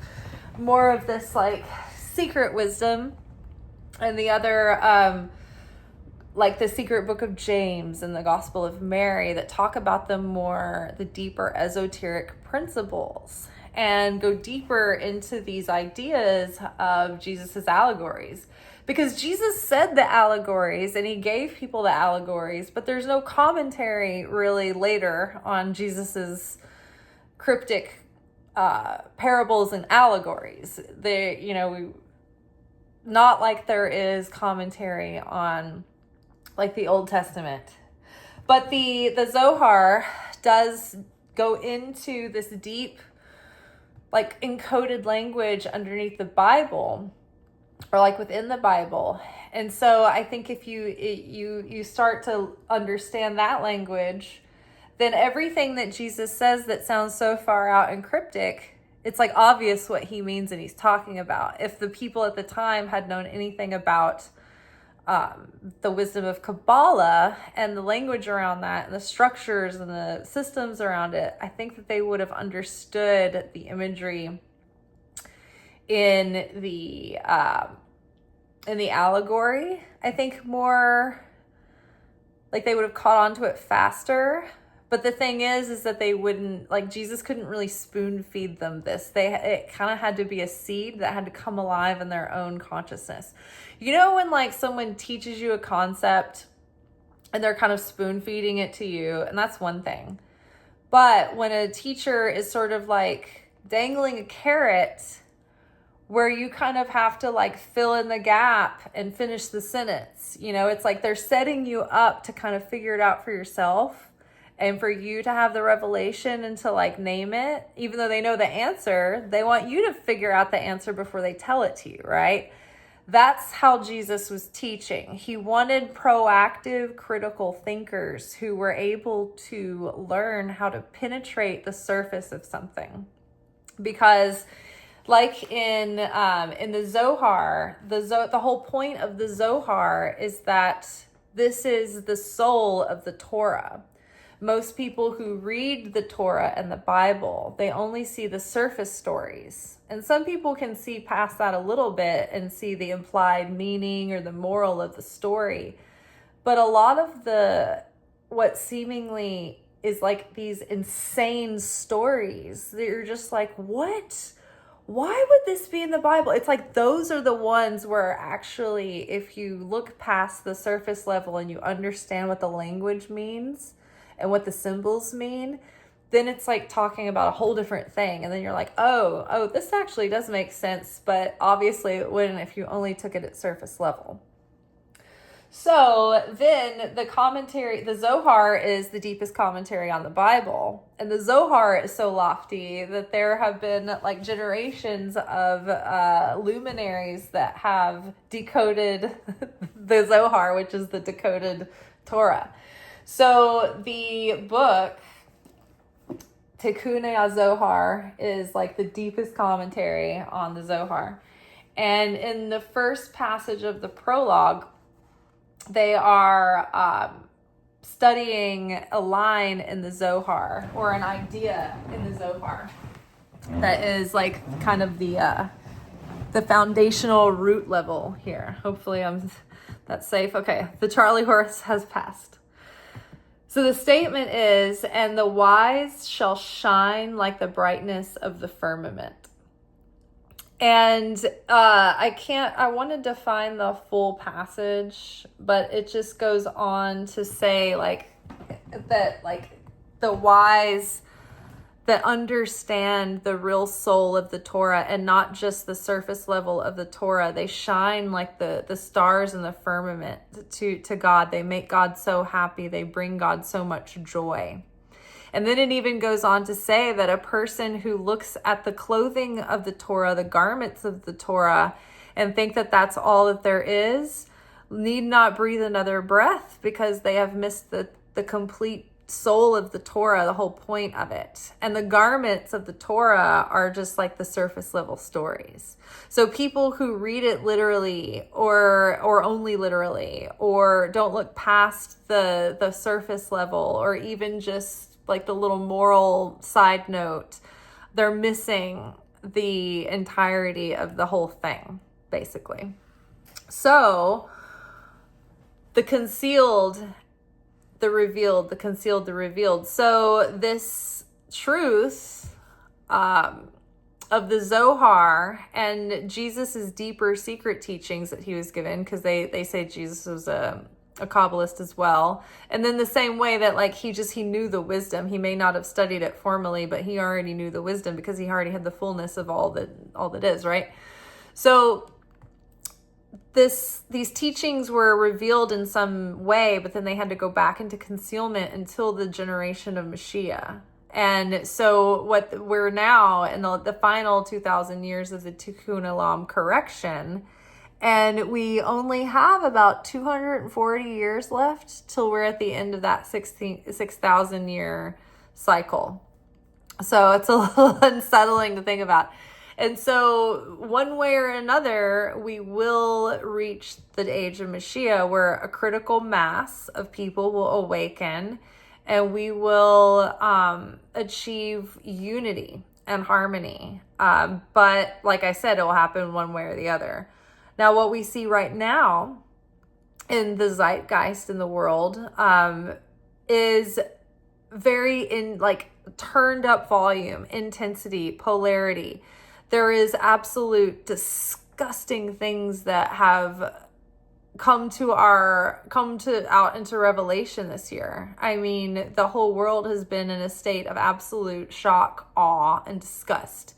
more of this like secret wisdom, and the other like the secret book of James and the Gospel of Mary that talk about the deeper esoteric principles and go deeper into these ideas of Jesus's allegories. Because Jesus said the allegories and he gave people the allegories, but there's no commentary really later on Jesus's cryptic parables and allegories. Not like there is commentary on like the Old Testament. But the Zohar does go into this deep, like encoded language underneath the Bible, or like within the Bible. And so I think if you start to understand that language, then everything that Jesus says that sounds so far out and cryptic, it's like obvious what he means and he's talking about. If the people at the time had known anything about the wisdom of Kabbalah and the language around that and the structures and the systems around it, I think that they would have understood the imagery in the allegory. I think more like they would have caught on to it faster. But the thing is that they wouldn't, like Jesus couldn't really spoon feed them this. It kind of had to be a seed that had to come alive in their own consciousness. You know when like someone teaches you a concept and they're kind of spoon feeding it to you, and that's one thing. But when a teacher is sort of like dangling a carrot where you kind of have to like fill in the gap and finish the sentence, it's like they're setting you up to kind of figure it out for yourself. And for you to have the revelation and to like name it, even though they know the answer, they want you to figure out the answer before they tell it to you, right? That's how Jesus was teaching. He wanted proactive, critical thinkers who were able to learn how to penetrate the surface of something. Because like in the Zohar, the whole point of the Zohar is that this is the soul of the Torah. Most people who read the Torah and the Bible, they only see the surface stories. And some people can see past that a little bit and see the implied meaning or the moral of the story. But a lot of what seemingly is like these insane stories, they're just like, what why would this be in the Bible? It's like those are the ones where actually, if you look past the surface level and you understand what the language means and what the symbols mean, then it's like talking about a whole different thing. And then you're like, oh, this actually does make sense. But obviously it wouldn't if you only took it at surface level. So then the commentary, the Zohar is the deepest commentary on the Bible. And the Zohar is so lofty that there have been like generations of luminaries that have decoded the Zohar, which is the decoded Torah. So the book Tikkunei HaZohar is like the deepest commentary on the Zohar. And in the first passage of the prologue, they are studying a line in the Zohar, or an idea in the Zohar that is like kind of the foundational root level here. Hopefully that's safe. Okay, the Charlie horse has passed. So the statement is, and the wise shall shine like the brightness of the firmament. And I want to define the full passage, but it just goes on to say like that, like the wise that understand the real soul of the Torah and not just the surface level of the Torah, they shine like the stars in the firmament to God. They make God so happy. They bring God so much joy. And then it even goes on to say that a person who looks at the clothing of the Torah, the garments of the Torah, and think that that's all that there is, need not breathe another breath because they have missed the complete soul of the Torah, the whole point of it. And the garments of the Torah are just like the surface level stories. So people who read it literally or only literally, or don't look past the surface level, or even just like the little moral side note, they're missing the entirety of the whole thing, basically. So the concealed, the revealed, the concealed, the revealed. So this truth of the Zohar and Jesus's deeper secret teachings that he was given, because they say Jesus was a Kabbalist as well. And then the same way that like he knew the wisdom. He may not have studied it formally, but he already knew the wisdom because he already had the fullness of all that is, right? So these teachings were revealed in some way, but then they had to go back into concealment until the generation of Mashiach. And so what we're now in the final 2,000 years of the Tikkun Olam correction, and we only have about 240 years left till we're at the end of that 6,000 year cycle. So it's a little unsettling to think about. And so one way or another, we will reach the age of Mashiach where a critical mass of people will awaken and we will achieve unity and harmony. But like I said, it will happen one way or the other. Now, what we see right now in the zeitgeist in the world is very turned up volume, intensity, polarity. There is absolute disgusting things that have come out into revelation this year. I mean, the whole world has been in a state of absolute shock, awe, and disgust,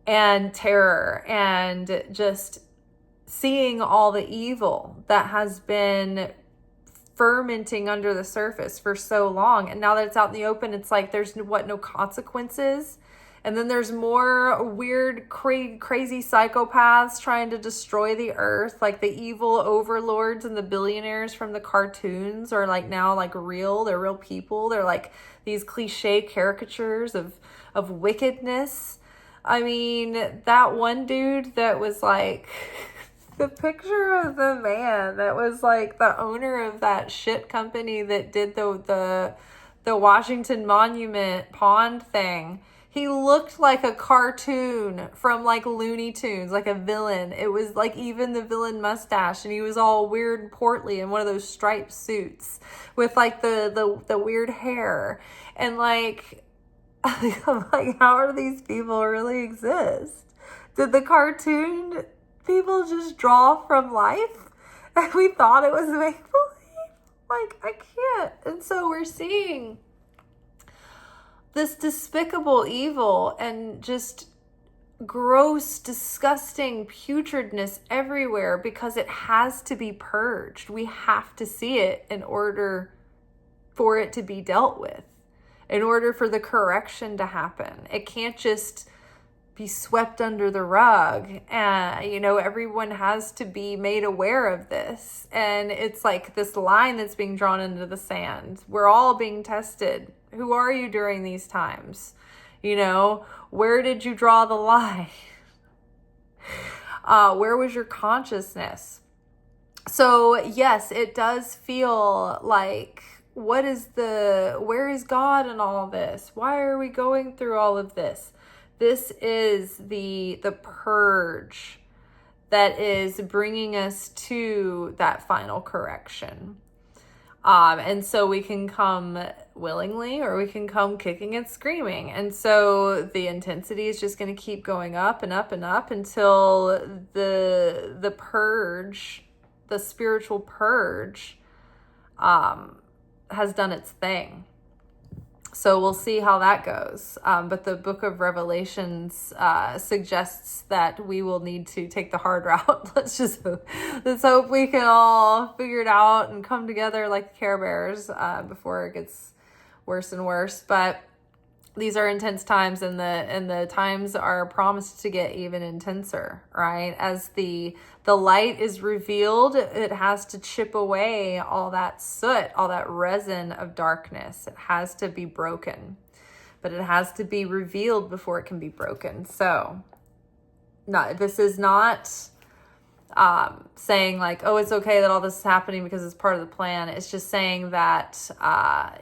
and terror, and just seeing all the evil that has been fermenting under the surface for so long. And now that it's out in the open, it's like there's no consequences. And then there's more weird, crazy psychopaths trying to destroy the earth. Like the evil overlords and the billionaires from the cartoons are now real. They're real people. They're like these cliche caricatures of wickedness. I mean, that one dude that was like the picture of the man that was like the owner of that shit company that did the Washington Monument pond thing. He looked like a cartoon from like Looney Tunes, like a villain. It was like even the villain mustache, and he was all weird and portly in one of those striped suits with like the weird hair. And like I'm like, how do these people really exist? Did the cartoon people just draw from life? And we thought it was make-believe? Like, I can't. And so we're seeing this despicable evil and just gross, disgusting putridness everywhere because it has to be purged. We have to see it in order for it to be dealt with, in order for the correction to happen. It can't just be swept under the rug. Everyone has to be made aware of this. And it's like this line that's being drawn into the sand. We're all being tested. Who are you during these times? Where did you draw the line? Where was your consciousness? So yes, it does feel like, where is God in all of this? Why are we going through all of this? This is the purge that is bringing us to that final correction. And so we can come willingly or we can come kicking and screaming. And so the intensity is just going to keep going up and up and up until the purge, the spiritual purge, has done its thing. So we'll see how that goes. But the book of Revelations suggests that we will need to take the hard route. Let's hope we can all figure it out and come together like the Care Bears before it gets worse and worse. But these are intense times, and the times are promised to get even intenser, right? As the light is revealed, it has to chip away all that soot, all that resin of darkness. It has to be broken, but it has to be revealed before it can be broken. So this is not saying like, oh, it's okay that all this is happening because it's part of the plan. It's just saying that,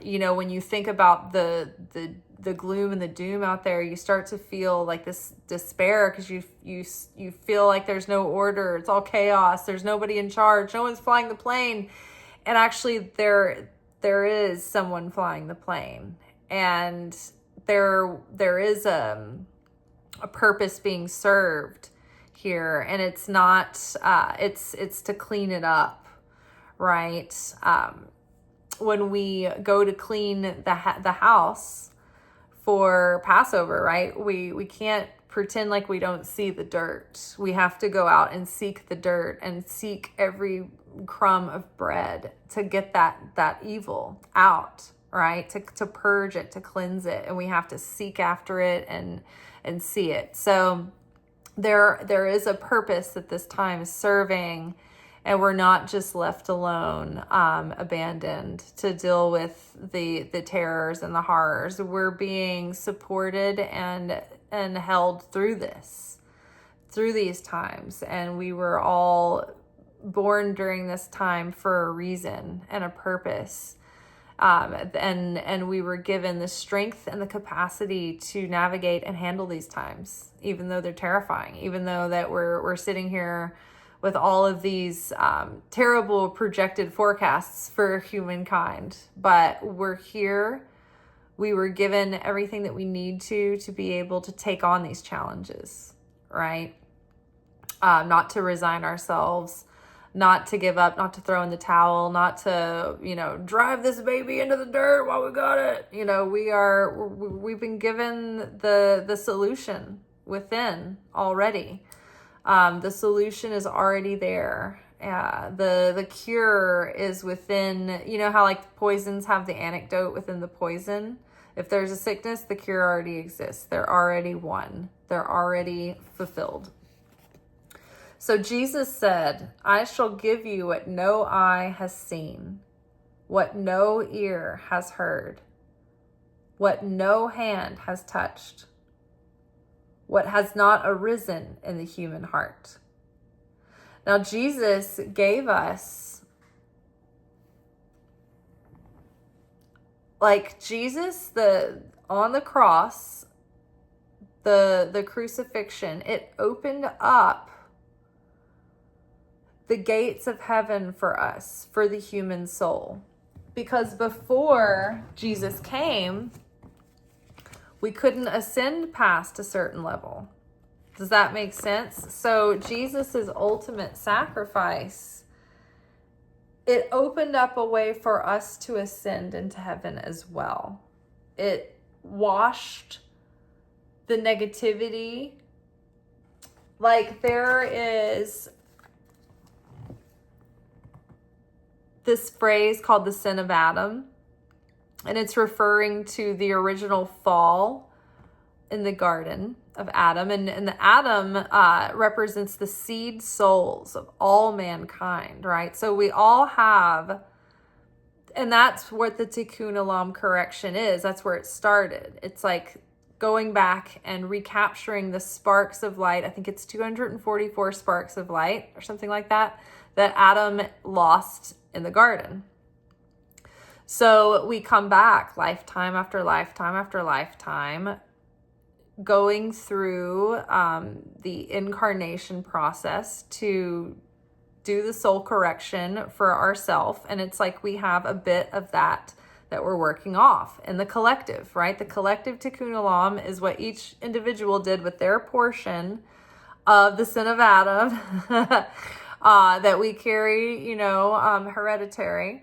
when you think about the gloom and the doom out there, you start to feel like this despair because you feel like there's no order. It's all chaos. There's nobody in charge. No one's flying the plane. And actually there is someone flying the plane, and there is a purpose being served here, and it's not it's to clean it up, right? When we go to clean the house for Passover, right, we can't pretend like we don't see the dirt. We have to go out and seek the dirt and seek every crumb of bread to get that evil out, right? To purge it, to cleanse it, and we have to seek after it and see it. So there is a purpose that this time is serving, and we're not just left alone, abandoned to deal with the terrors and the horrors. We're being supported and held through these times. And we were all born during this time for a reason and a purpose. And we were given the strength and the capacity to navigate and handle these times, even though they're terrifying, even though that we're sitting here with all of these terrible projected forecasts for humankind. But we're here. We were given everything that we need to be able to take on these challenges, right? Not to resign ourselves, not to give up, not to throw in the towel, not to, drive this baby into the dirt while we got it. We've been given the solution within already. The solution is already there. The cure is within. You know how like poisons have the antidote within the poison? If there's a sickness, the cure already exists. They're already won. They're already fulfilled. So Jesus said, I shall give you what no eye has seen, what no ear has heard, what no hand has touched, what has not arisen in the human heart. Now, Jesus gave us, on the cross, the crucifixion, it opened up the gates of heaven for us, for the human soul. Because before Jesus came, we couldn't ascend past a certain level. Does that make sense? So Jesus's ultimate sacrifice, it opened up a way for us to ascend into heaven as well. It washed the negativity. Like, there is this phrase called the sin of Adam, and it's referring to the original fall in the Garden of Adam. And the Adam represents the seed souls of all mankind, right? So we all have, and that's what the Tikkun Olam correction is. That's where it started. It's like going back and recapturing the sparks of light. I think it's 244 sparks of light or something like that Adam lost in the garden. So we come back lifetime after lifetime after lifetime, going through the incarnation process to do the soul correction for ourselves. And it's like we have a bit of that we're working off in the collective, right? The collective Tikkun Olam is what each individual did with their portion of the sin of Adam that we carry, hereditary.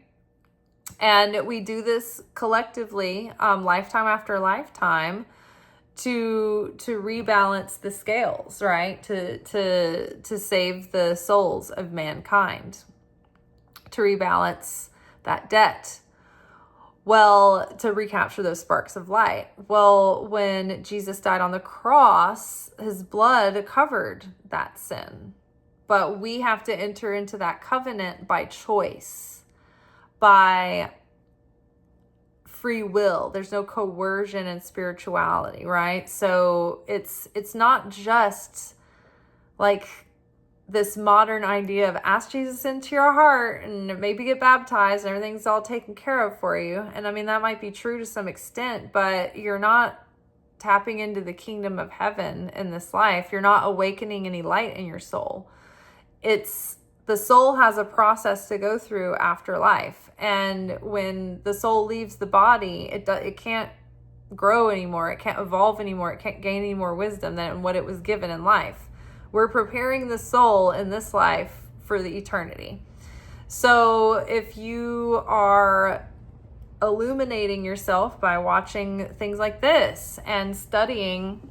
And we do this collectively, lifetime after lifetime, to rebalance the scales, right? To save the souls of mankind, to rebalance that debt. Well, to recapture those sparks of light. Well, when Jesus died on the cross, his blood covered that sin. But we have to enter into that covenant by choice, by free will. There's no coercion in spirituality, right? So it's not just like this modern idea of ask Jesus into your heart and maybe get baptized and everything's all taken care of for you. And I mean, that might be true to some extent, but you're not tapping into the kingdom of heaven in this life. You're not awakening any light in your soul. The soul has a process to go through after life. And when the soul leaves the body, it can't grow anymore. It can't evolve anymore. It can't gain any more wisdom than what it was given in life. We're preparing the soul in this life for the eternity. So if you are illuminating yourself by watching things like this and studying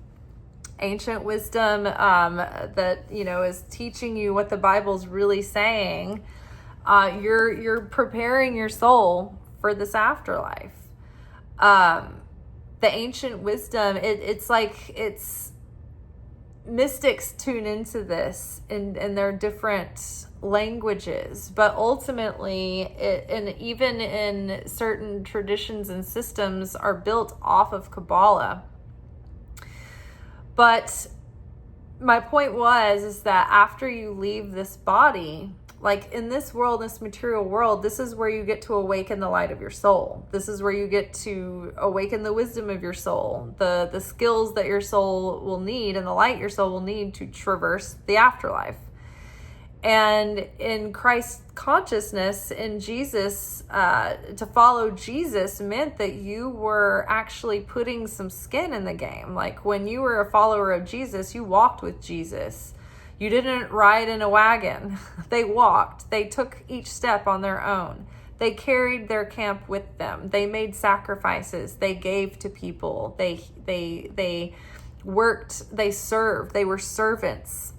ancient wisdom that is teaching you what the Bible's really saying, you're preparing your soul for this afterlife. The ancient wisdom, it's mystics tune into this in their different languages, but ultimately and even in certain traditions and systems are built off of Kabbalah. But my point is that after you leave this body, like in this world, this material world, this is where you get to awaken the light of your soul. This is where you get to awaken the wisdom of your soul, the skills that your soul will need and the light your soul will need to traverse the afterlife. And in Christ's consciousness, in Jesus, to follow Jesus meant that you were actually putting some skin in the game. Like when you were a follower of Jesus, you walked with Jesus. You didn't ride in a wagon. They walked. They took each step on their own. They carried their camp with them. They made sacrifices. They gave to people. They worked. They served. They were servants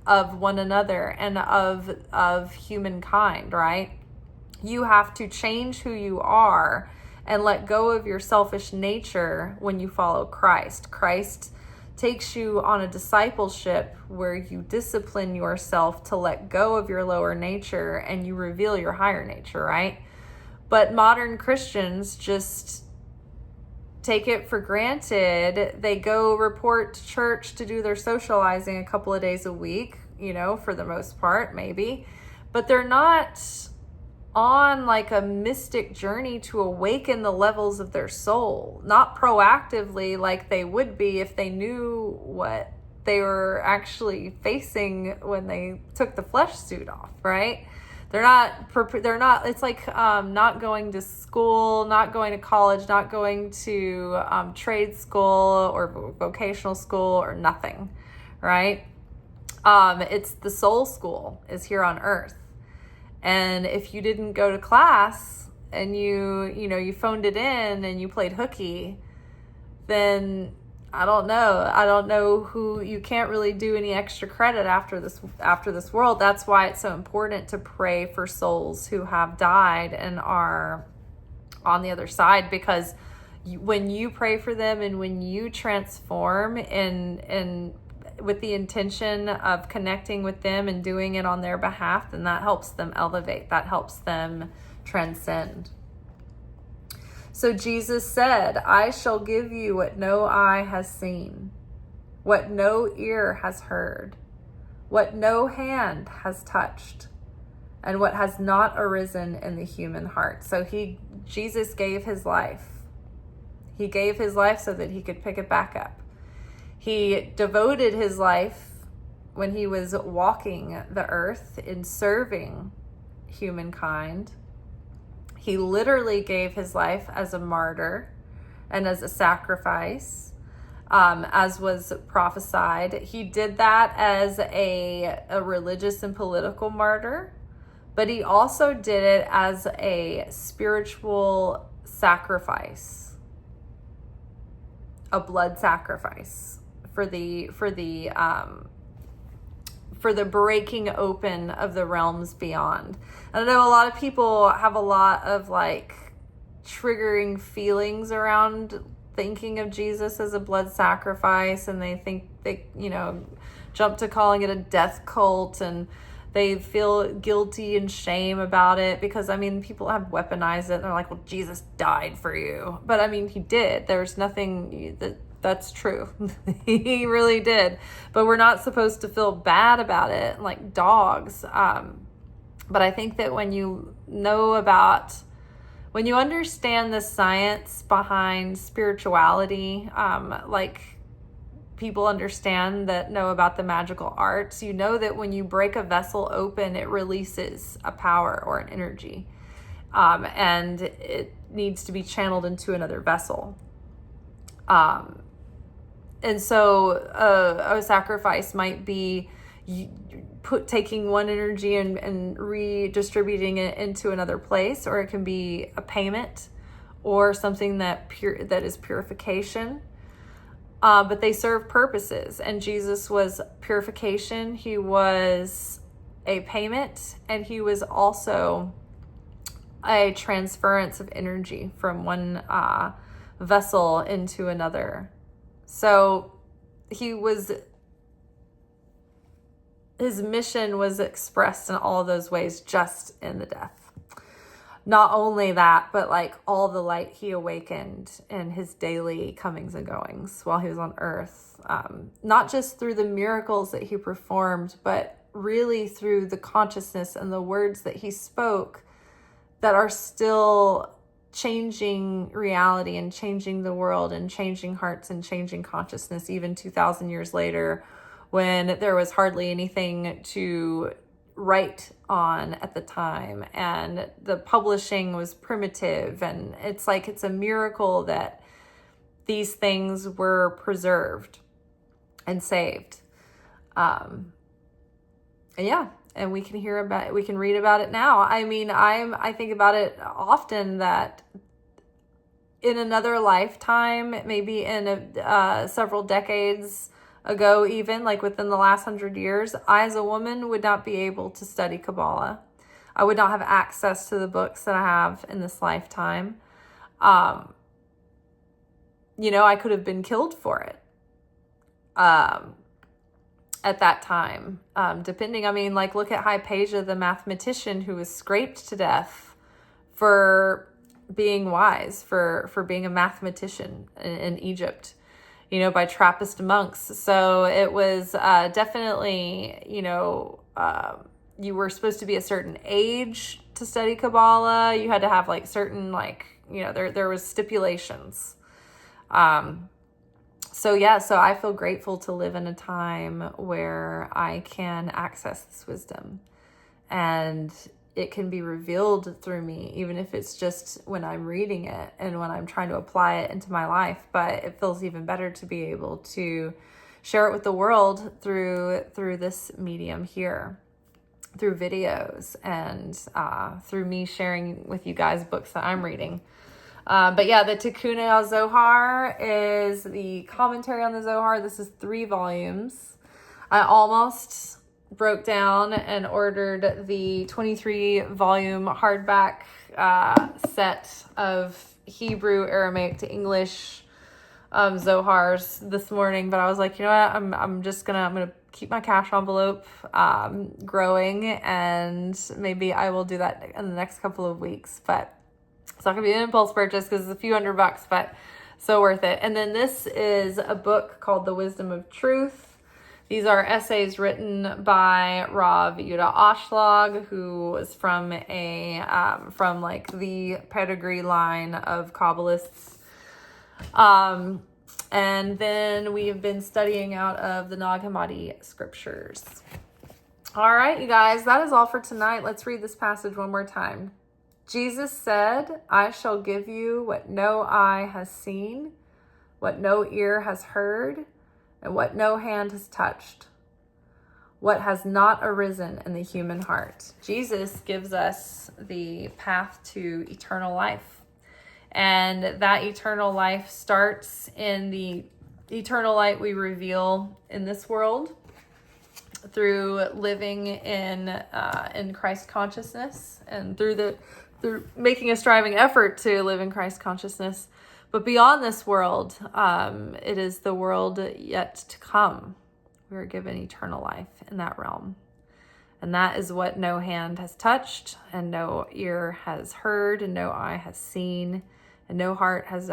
of one another and of humankind, right? You have to change who you are and let go of your selfish nature when you follow Christ. Christ takes you on a discipleship where you discipline yourself to let go of your lower nature and you reveal your higher nature, right? But modern Christians just take it for granted. They go report to church to do their socializing a couple of days a week, for the most part, maybe. But they're not on like a mystic journey to awaken the levels of their soul, not proactively like they would be if they knew what they were actually facing when they took the flesh suit off, right? It's like not going to school, not going to college, not going to trade school or vocational school or nothing, right? It's the soul school is here on earth. And if you didn't go to class and you phoned it in and you played hooky, then I don't know who, you can't really do any extra credit after this world. That's why it's so important to pray for souls who have died and are on the other side, because when you pray for them and when you transform and with the intention of connecting with them and doing it on their behalf, then that helps them elevate, that helps them transcend. So Jesus said, I shall give you what no eye has seen, what no ear has heard, what no hand has touched, and what has not arisen in the human heart. So Jesus gave his life. He gave his life so that he could pick it back up. He devoted his life when he was walking the earth in serving humankind. He literally gave his life as a martyr and as a sacrifice, as was prophesied. He did that as a religious and political martyr, but he also did it as a spiritual sacrifice, a blood sacrifice for the breaking open of the realms beyond. I know a lot of people have a lot of like triggering feelings around thinking of Jesus as a blood sacrifice, and they think they, jump to calling it a death cult, and they feel guilty and shame about it because, people have weaponized it. And they're like, well, Jesus died for you. But he did. There's nothing that's true. He really did. But we're not supposed to feel bad about it like dogs. But I think that when you understand the science behind spirituality, like people know about the magical arts, you know that when you break a vessel open, it releases a power or an energy. And it needs to be channeled into another vessel. And so a sacrifice might be taking one energy and redistributing it into another place, or it can be a payment or something that is purification. But they serve purposes, and Jesus was purification. He was a payment, and he was also a transference of energy from one vessel into another. So his mission was expressed in all of those ways just in the death. Not only that, but like all the light he awakened in his daily comings and goings while he was on earth. Not just through the miracles that he performed, but really through the consciousness and the words that he spoke that are still changing reality and changing the world and changing hearts and changing consciousness even 2,000 years later, when there was hardly anything to write on at the time and the publishing was primitive. And it's a miracle that these things were preserved and saved. And we can read about it now. I think about it often that in another lifetime, maybe in several decades ago, even like within the last 100 years, I as a woman would not be able to study Kabbalah. I would not have access to the books that I have in this lifetime. I could have been killed for it. At that time, depending, look at Hypatia, the mathematician who was scraped to death for being wise, for being a mathematician in Egypt, by Trappist monks. So it was definitely, you were supposed to be a certain age to study Kabbalah. You had to have certain, there was stipulations. So I feel grateful to live in a time where I can access this wisdom. And it can be revealed through me, even if it's just when I'm reading it and when I'm trying to apply it into my life. But it feels even better to be able to share it with the world through this medium here, through videos, and through me sharing with you guys books that I'm reading. But yeah, the Tikkun Zohar is the commentary on the Zohar. This is 3 volumes. I almost broke down and ordered the 23 volume hardback set of Hebrew, Aramaic to English Zohars this morning, but I was like, you know what, I'm gonna keep my cash envelope growing, and maybe I will do that in the next couple of weeks. But it's not gonna be an impulse purchase because it's a few $100, but so worth it. And then this is a book called The Wisdom of Truth. These are essays written by Rav Yehuda Ashlag, who was from like the pedigree line of Kabbalists. And then we've been studying out of the Nag Hammadi scriptures. All right, you guys, that is all for tonight. Let's read this passage one more time. Jesus said, I shall give you what no eye has seen, what no ear has heard, and what no hand has touched, what has not arisen in the human heart. Jesus gives us the path to eternal life. And that eternal life starts in the eternal light we reveal in this world through living in Christ consciousness, and through making a striving effort to live in Christ consciousness. But beyond this world, it is the world yet to come. We are given eternal life in that realm. And that is what no hand has touched, and no ear has heard, and no eye has seen, and no heart has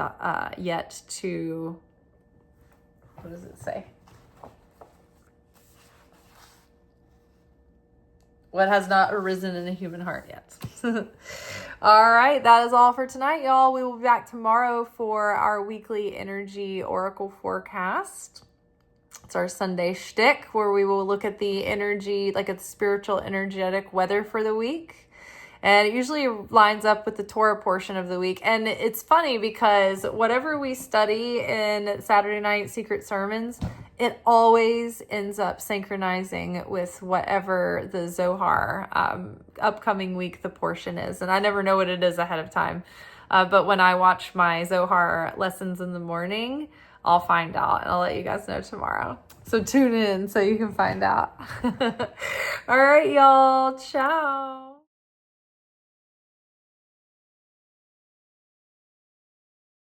yet to, what does it say? What has not arisen in a human heart yet. All right, that is all for tonight, y'all. We will be back tomorrow for our weekly energy oracle forecast. It's our Sunday shtick, where we will look at the energy, like a spiritual energetic weather for the week. And it usually lines up with the Torah portion of the week. And it's funny because whatever we study in Saturday night secret sermons, it always ends up synchronizing with whatever the Zohar upcoming week the portion is. And I never know what it is ahead of time. But when I watch my Zohar lessons in the morning, I'll find out, and I'll let you guys know tomorrow. So tune in so you can find out. All right, y'all. Ciao.